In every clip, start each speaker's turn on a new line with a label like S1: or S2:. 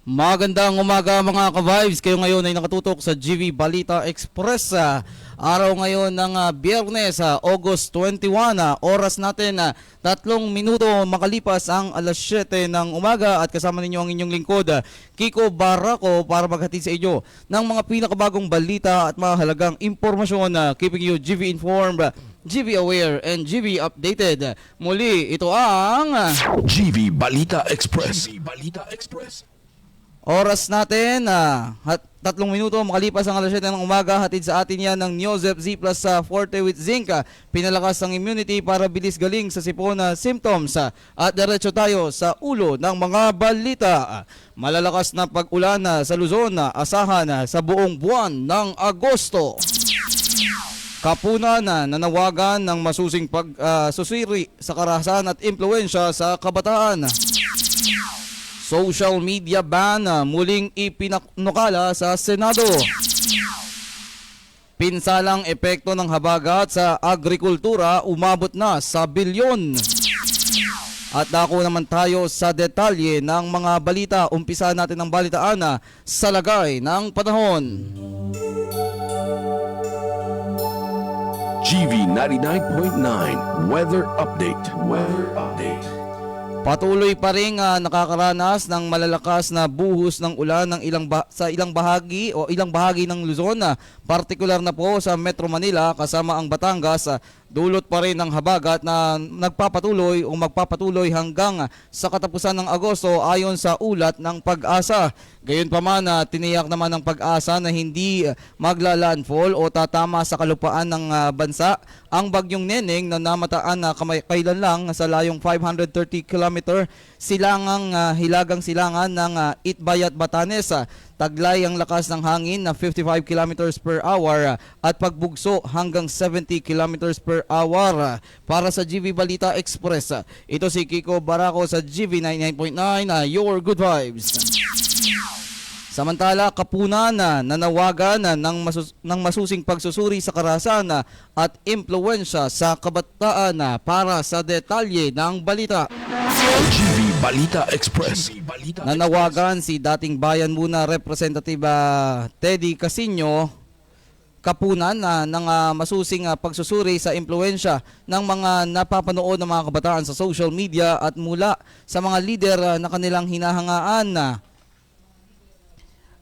S1: Magandang umaga mga ka-vibes. Kayo ngayon ay nakatutok sa GV Balita Express. Araw ngayon ng Biyernes, August 21. Oras natin 3 minuto makalipas ang alas 7 ng umaga at kasama ninyo ang inyong lingkod, Kiko Barraco, para maghatid sa inyo ng mga pinakabagong balita at mahalagang impormasyon, keeping you GV informed, GV aware and GV updated. Muli, ito ang
S2: GV Balita Express. GV Balita Express.
S1: oras natin, 3 minuto makalipas ang alas 7 ng umaga. Hatid sa atin yan ng Neozep Z Plus Forte with Zinc. Pinalakas ang immunity para bilis galing sa sipon na symptoms. At diretso tayo sa ulo ng mga balita. Malalakas na pag-ulan sa Luzon, asahan sa buong buwan ng Agosto. Kapunan na nanawagan ng masusing pagsusiri sa karahasan at impluensya sa kabataan. Social media ban muling ipinanukala sa Senado. Pinsalang epekto ng habagat sa agrikultura umabot na sa bilyon. At dako naman tayo sa detalye ng mga balita. Umpisa natin ang balitaan sa lagay ng panahon.
S2: GV 99.9 Weather Update. Weather Update.
S1: Patuloy pa rin nakakaranas ng malalakas na buhos ng ulan ng sa ilang bahagi ng Luzon, partikular na po sa Metro Manila kasama ang Batangas. Dulot pa rin ng habagat na nagpapatuloy o magpapatuloy hanggang sa katapusan ng Agosto ayon sa ulat ng Pag-asa. Gayunpaman, tiniyak naman ng Pag-asa na hindi magla-landfall o tatama sa kalupaan ng bansa ang bagyong Neneng na namataan na kailan lang sa layong 530 km hilagang silangan ng Itbayat, Batanes. Taglay ang lakas ng hangin na 55 km per hour at pagbugso hanggang 70 km per hour. Para sa GV Balita Express, ito si Kiko Barraco sa GV 99.9, your good vibes. Samantala, kapunan na nanawagan ng masusing pagsusuri sa karahasan at impluensya sa kabataan. Para sa detalye ng balita,
S2: GV Balita Express.
S1: nanawagan si dating Bayan Muna Representative Teddy Casino kapunan ng masusing pagsusuri sa impluensya ng mga napapanood ng mga kabataan sa social media at mula sa mga lider na kanilang hinahangaan.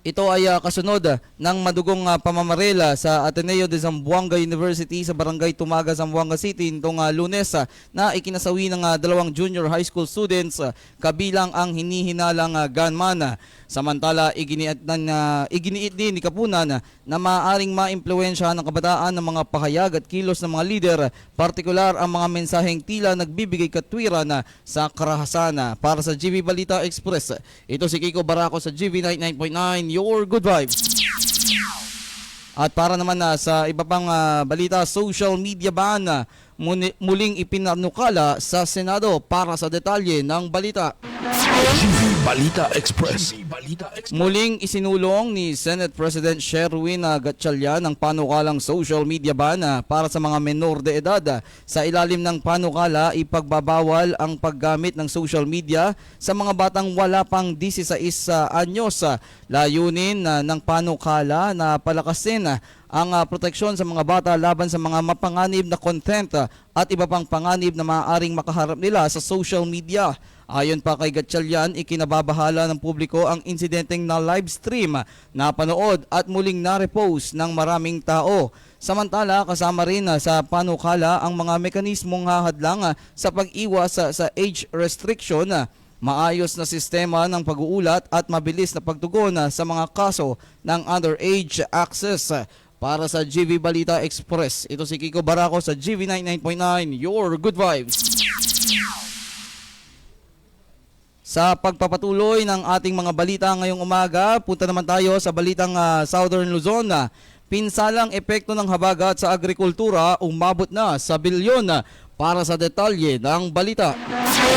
S1: Ito ay kasunod ng madugong pamamarela sa Ateneo de Zamboanga University sa Barangay Tumaga, Zamboanga City nitong Lunes na ikinasawi ng 2 junior high school students kabilang ang hinihinalang gunman. Samantala, iginiit din ni Kapunan na maaaring maimpluwensya ng kabataan ng mga pahayag at kilos ng mga lider, partikular ang mga mensaheng tila nagbibigay katwiran sa karahasan. Para sa GV Balita Express, ito si Kiko Barraco sa GV 99.9, your good vibes. At para naman sa iba pang balita, social media ban muling ipinanukala sa Senado. Para sa detalye ng balita,
S2: GV Balita Express.
S1: muling isinulong ni Senate President Sherwin Gatchalian ang panukalang social media ban para sa mga menor de edad. Sa ilalim ng panukala, ipagbabawal ang paggamit ng social media sa mga batang wala pang 16 anyos. Layunin ng panukala na palakasin ang proteksyon sa mga bata laban sa mga mapanganib na content at iba pang panganib na maaaring makaharap nila sa social media. Ayon pa kay Gatchalian, ikinababahala ng publiko ang insidenteng na live stream, napanood at muling na-repost ng maraming tao. Samantala, kasama rin sa panukala ang mga mekanismong hahadlang sa pag-iwas sa age restriction, maayos na sistema ng pag-uulat at mabilis na pagtugon sa mga kaso ng underage access. Para sa GV Balita Express, ito si Kiko Barraco sa GV 99.9, your good vibes. Sa pagpapatuloy ng ating mga balita ngayong umaga, punta naman tayo sa balitang Southern Luzon. Pinsalang epekto ng habagat sa agrikultura umabot na sa bilyon. Para sa detalye ng balita,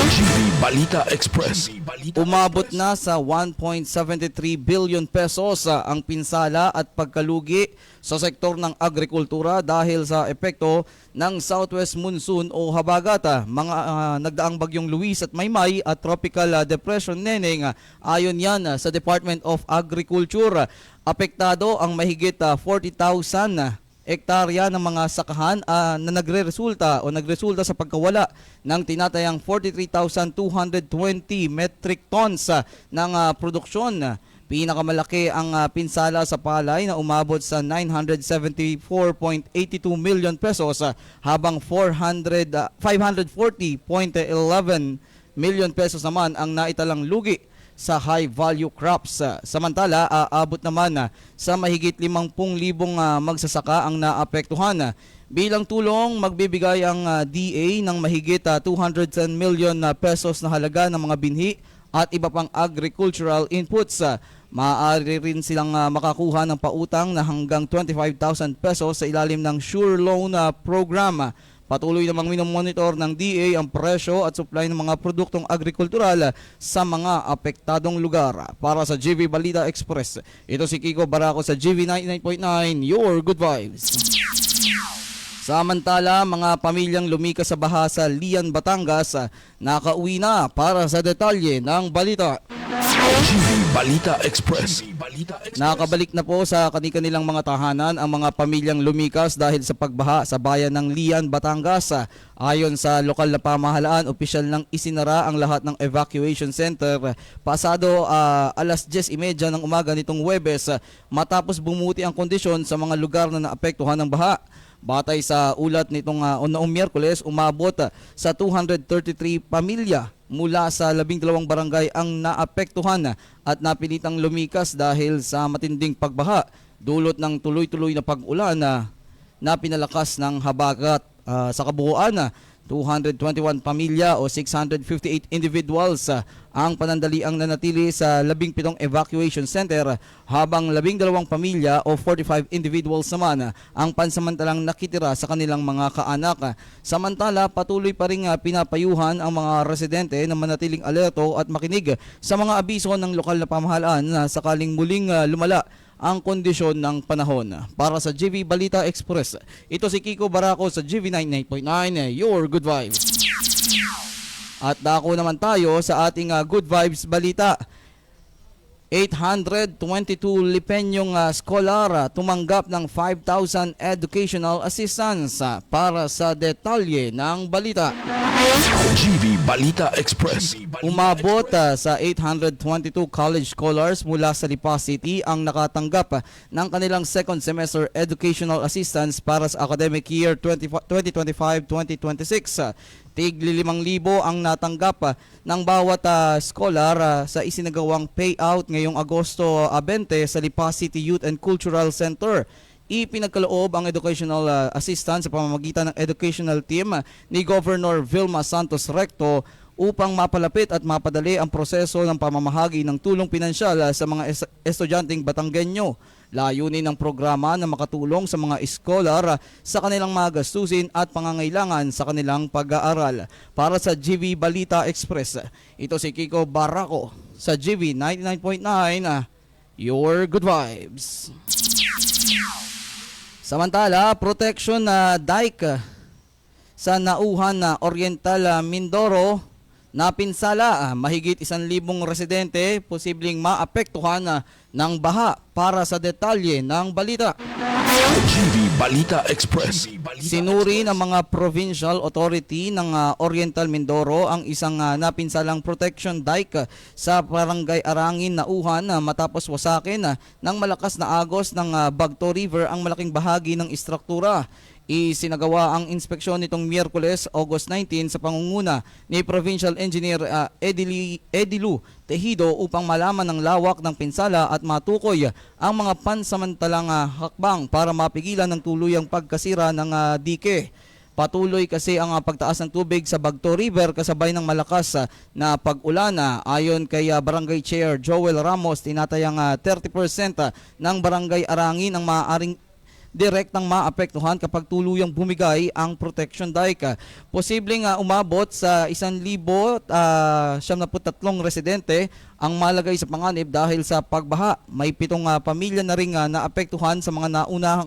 S2: GV Balita Express.
S1: umabot na sa 1.73 billion pesos ang pinsala at pagkalugi sa sektor ng agrikultura dahil sa epekto ng Southwest Monsoon o habagat. Mga nagdaang bagyong Luis at Maymay at Tropical Depression Neneng, ayon yan sa Department of Agriculture. Apektado ang mahigit 40,000 hektarya ng mga sakahan na nagresulta sa pagkawala ng tinatayang 43,220 metric tons ng produksyon. Pinakamalaki ang pinsala sa palay na umabot sa 974.82 million pesos habang 540.11 million pesos naman ang naitalang lugi sa high-value crops. Samantala, aabot naman sa mahigit 50,000 magsasaka ang naapektuhan. Bilang tulong, magbibigay ang DA ng mahigit 210 million pesos na halaga ng mga binhi at iba pang agricultural inputs. Maaari rin silang makakuha ng pautang na hanggang 25,000 pesos sa ilalim ng Sure Loan Program. Patuloy namang minomonitor ng DA ang presyo at supply ng mga produktong agrikultural sa mga apektadong lugar. Para sa GV Balita Express, ito si Kiko Barako sa GV 99.9, your good vibes. Samantala, mga pamilyang lumikas sa baha sa Lian, Batangas, nakauwi na. Para sa detalye ng balita,
S2: GV Balita Express.
S1: nakabalik na po sa kanilang mga tahanan ang mga pamilyang lumikas dahil sa pagbaha sa bayan ng Lian, Batangas. Ayon sa lokal na pamahalaan, opisyal nang isinara ang lahat ng evacuation center pasado alas 10:30 ng umaga nitong Huwebes matapos bumuti ang kondisyon sa mga lugar na naapektuhan ng baha. Batay sa ulat nitong noong Miyerkules, umabot sa 233 pamilya mula sa 12 barangay ang naapektuhan at napilitang lumikas dahil sa matinding pagbaha dulot ng tuloy-tuloy na pag-ulan na pinalakas ng habagat. Sa kabuuan, 221 pamilya o 658 individuals ang panandaliang nanatili sa 17 evacuation center habang 12 pamilya o 45 individuals naman ang pansamantalang nakitira sa kanilang mga kaanak. Samantala, patuloy pa rin pinapayuhan ang mga residente na manatiling alerto at makinig sa mga abiso ng lokal na pamahalaan na sakaling muling lumala ang kondisyon ng panahon. Para sa GV Balita Express, ito si Kiko Barako sa GV 99.9, your good vibes. At dako naman tayo sa ating good vibes balita. 822 Lipenyong skolar tumanggap ng 5,000 educational assistance. Para sa detalye ng balita,
S2: GV Balita Express.
S1: umabot sa 822 college scholars mula sa Lipa City ang nakatanggap ng kanilang second semester educational assistance para sa academic year 2025-2026. Tigli 5,000 ang natanggap ng bawat scholar sa isinagawang payout ngayong Agosto 20 sa Lipa City Youth and Cultural Center. Ipinagkaloob ang educational assistance sa pamamagitan ng educational team ni Governor Vilma Santos Recto upang mapalapit at mapadali ang proseso ng pamamahagi ng tulong pinansyal sa mga estudyanteng Batanggenyo. Layunin ng programa na makatulong sa mga scholar sa kanilang mga gastusin at pangangailangan sa kanilang pag-aaral. Para sa GV Balita Express, ito si Kiko Barako sa GV 99.9, your good vibes. Samantala, protection na dike sa Nauhan na Oriental Mindoro napinsala. Mahigit 1,000 residente posibleng maapektuhan ng baha. Para sa detalye ng balita,
S2: GV Balita Express.
S1: sinuri ng mga provincial authority ng Oriental Mindoro ang isang napinsalang protection dike sa barangay Arangin, Nauhan matapos wasakin ng malakas na agos ng Bagto River ang malaking bahagi ng istruktura. Isinagawa ang inspeksyon nitong Miyerkules, August 19 sa pangunguna ni Provincial Engineer Edilu Tejido upang malaman ng lawak ng pinsala at matukoy ang mga pansamantalang hakbang para mapigilan ng tuluyang pagkasira ng dike. Patuloy kasi ang pagtaas ng tubig sa Bagto River kasabay ng malakas na pag-ulan. Ayon kay Barangay Chair Joel Ramos, tinatayang 30% ng Barangay Arangin ang maaaring direktang maapektuhan kapag tuluyang bumigay ang protection dike. Posibleng umabot sa 1,073 residente ang malagay sa panganib dahil sa pagbaha. May 7 pamilya na ring naapektuhan sa mga naunang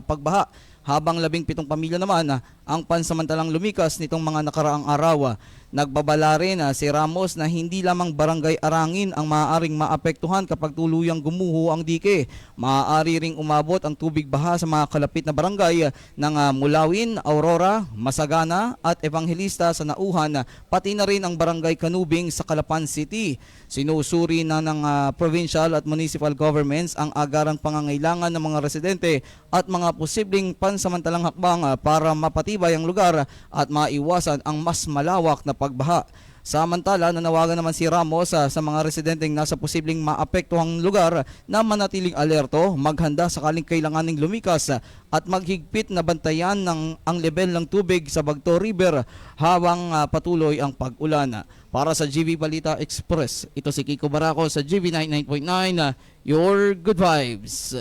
S1: pagbaha, habang 17 pamilya naman ang pansamantalang lumikas nitong mga nakaraang araw. Nagbabala rin si Ramos na hindi lamang barangay Arangin ang maaaring maapektuhan kapag tuluyang gumuho ang dike. Maaari ring umabot ang tubig baha sa mga kalapit na barangay ng Mulawin, Aurora, Masagana at Evangelista sa Nauhan, pati na rin ang barangay Kanubing sa Calapan City. Sinusuri na ng provincial at municipal governments ang agarang pangangailangan ng mga residente at mga posibleng pansamantalang hakbang para mapatibay ang lugar at maiwasan ang mas malawak na pagbaha. Samantala, nanawagan naman si Ramos sa mga residenteng nasa posibleng maapektuhang lugar na manatiling alerto, maghanda sakaling kailanganing lumikas at maghigpit na bantayan ang level ng tubig sa Bagto River habang patuloy ang pag-ulan. Para sa GV Balita Express, ito si Kiko Baraco sa GV 99.9, your good vibes.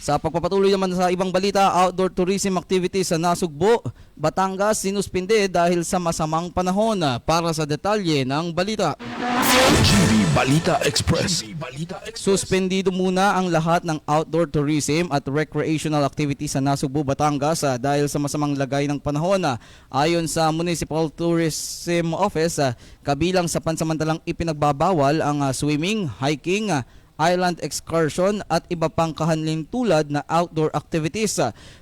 S1: Sa pagpapatuloy naman sa ibang balita, outdoor tourism activities sa Nasugbo, Batangas sinuspinde dahil sa masamang panahon. Para sa detalye ng balita,
S2: GV Balita Express.
S1: suspendido muna ang lahat ng outdoor tourism at recreational activities sa Nasugbo, Batangas dahil sa masamang lagay ng panahon. Ayon sa Municipal Tourism Office, kabilang sa pansamantalang ipinagbabawal ang swimming, hiking, island excursion at iba pang kahanling tulad na outdoor activities.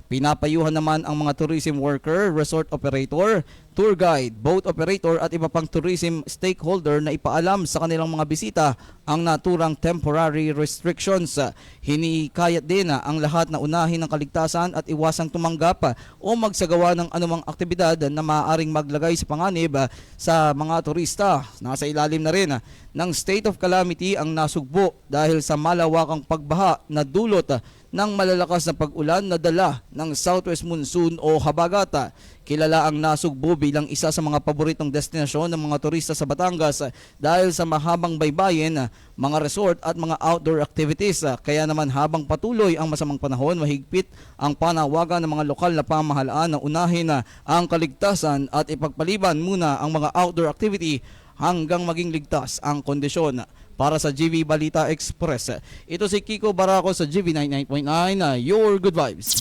S1: Pinapayuhan naman ang mga tourism worker, resort operator, tour guide, boat operator at iba pang tourism stakeholder na ipaalam sa kanilang mga bisita ang naturang temporary restrictions. Hinikayat din ang lahat na unahin ang kaligtasan at iwasang tumanggap o magsagawa ng anumang aktibidad na maaaring maglagay sa panganib sa mga turista. Nasa ilalim na rin ng state of calamity ang Nasugbo dahil sa malawakang pagbaha na dulot ng malalakas na pag-ulan na dala ng southwest monsoon o habagat. Kilala ang Nasugbo bilang isa sa mga paboritong destinasyon ng mga turista sa Batangas dahil sa mahabang baybayin, mga resort at mga outdoor activities. Kaya naman habang patuloy ang masamang panahon, mahigpit ang panawagan ng mga lokal na pamahalaan na unahin ang kaligtasan at ipagpaliban muna ang mga outdoor activity hanggang maging ligtas ang kondisyon. Para sa GV Balita Express, ito si Kiko Baraco sa GV 99.9, your good vibes.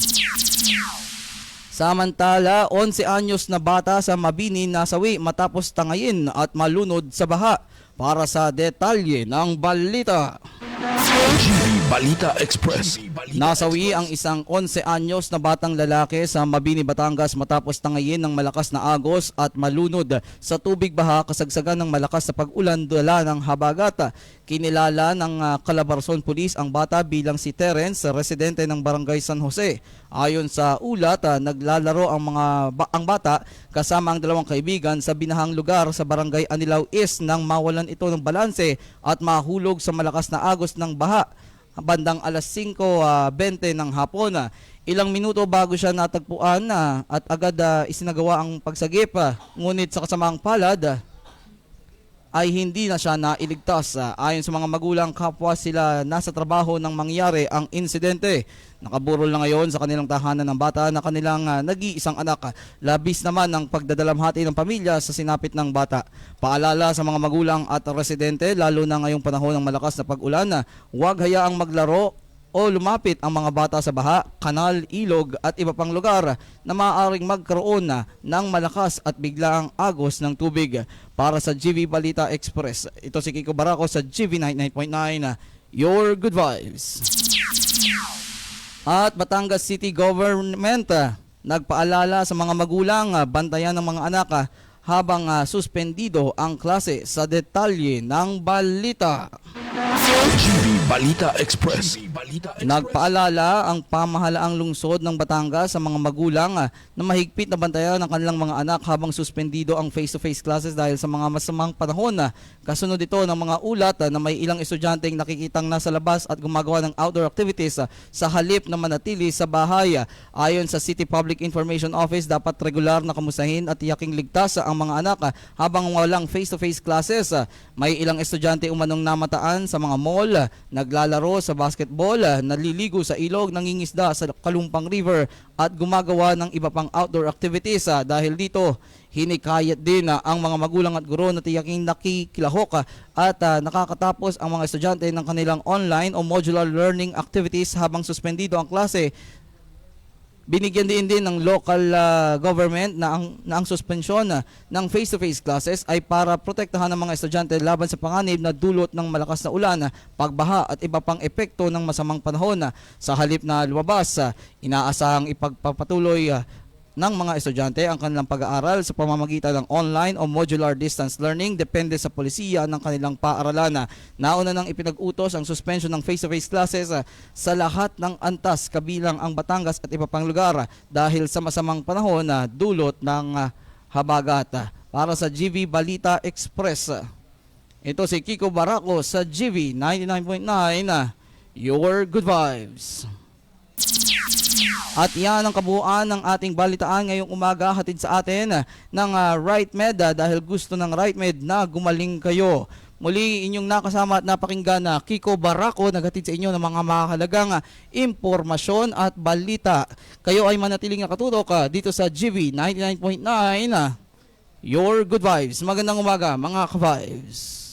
S1: Samantala, 11 anyos na bata sa Mabini nasawi matapos tangayin at malunod sa baha. Para sa detalye ng balita,
S2: GV Balita Express.
S1: nasawi ang isang 11 anyos na batang lalaki sa Mabini, Batangas matapos tangayin ng malakas na agos at malunod sa tubig baha kasagsagan ng malakas na pag-ulan dala ng habagat. Kinilala ng Calabarzon Police ang bata bilang si Terence, residente ng Barangay San Jose. Ayon sa ulat, naglalaro ang bata kasama ang dalawang kaibigan sa binahang lugar sa Barangay Anilao East nang mawalan ito ng balanse at mahulog sa malakas na agos ng baha bandang alas 5:20 ng hapon. Ilang minuto bago siya natagpuan at agad isinagawa ang pagsagip, ngunit sa kasamaang palad ay hindi na siya nailigtas. Ayon sa mga magulang, kapwa sila nasa trabaho nang mangyari ang insidente. Nakaburol na ngayon sa kanilang tahanan ng bata na kanilang nag-iisang anak. Labis naman ang pagdadalamhati ng pamilya sa sinapit ng bata. Paalala sa mga magulang at residente, lalo na ngayong panahon ng malakas na pag-ulan, huwag hayaang maglaro o lumapit ang mga bata sa baha, kanal, ilog at iba pang lugar na maaaring magkaroon ng malakas at biglaang agos ng tubig. Para sa GV Balita Express, ito si Kiko Baraco sa GV 99.9, your good vibes. At Batangas City Government nagpaalala sa mga magulang bantayan ng mga anak habang suspendido ang klase. Sa detalye ng balita,
S2: GV Balita Express.
S1: nagpaalala ang pamahalaang lungsod ng Batangas sa mga magulang na mahigpit na bantayan ng kanilang mga anak habang suspendido ang face-to-face classes dahil sa mga masamang panahon. Kasunod ito ng mga ulat na may ilang estudyanteng nakikitang nasa labas at gumagawa ng outdoor activities sa halip na manatili sa bahay. Ayon sa City Public Information Office, dapat regular na kamustahin at tiyaking ligtas ang mga anak habang walang face-to-face classes. May ilang estudyante umanong namataan sa mga mall mall, naglalaro sa basketball, naliligo sa ilog, nangingisda sa Kalumpang River at gumagawa ng iba pang outdoor activities. Dahil dito, hinikayat din ang mga magulang at guro na tiyaking nakikilahok at nakakatapos ang mga estudyante ng kanilang online o modular learning activities habang suspendido ang klase. Binigyan din ng local government na ang suspensyon ng face-to-face classes ay para protektahan ng mga estudyante laban sa panganib na dulot ng malakas na ulan, pagbaha at iba pang epekto ng masamang panahon. Sa halip na lumabas, inaasahang ipagpapatuloy ng mga estudyante ang kanilang pag-aaral sa pamamagitan ng online o modular distance learning depende sa polisiya ng kanilang paaralan. Nauna nang ipinag-utos ang suspension ng face-to-face classes sa lahat ng antas kabilang ang Batangas at iba pang lugar dahil sa masamang panahon na dulot ng habagat. Para sa GV Balita Express, ito si Kiko Barako sa GV 99.9, Your Good Vibes. At yan ang kabuuan ng ating balitaan ngayong umaga, hatid sa atin ng RightMed dahil gusto ng RightMed na gumaling kayo. Muli inyong nakasama at napakinggan na Kiko Barako, naghatid sa inyo ng mga mahalagang impormasyon at balita. Kayo ay manatiling nakatutok dito sa GV 99.9, Your Good Vibes. Magandang umaga mga ka-vibes.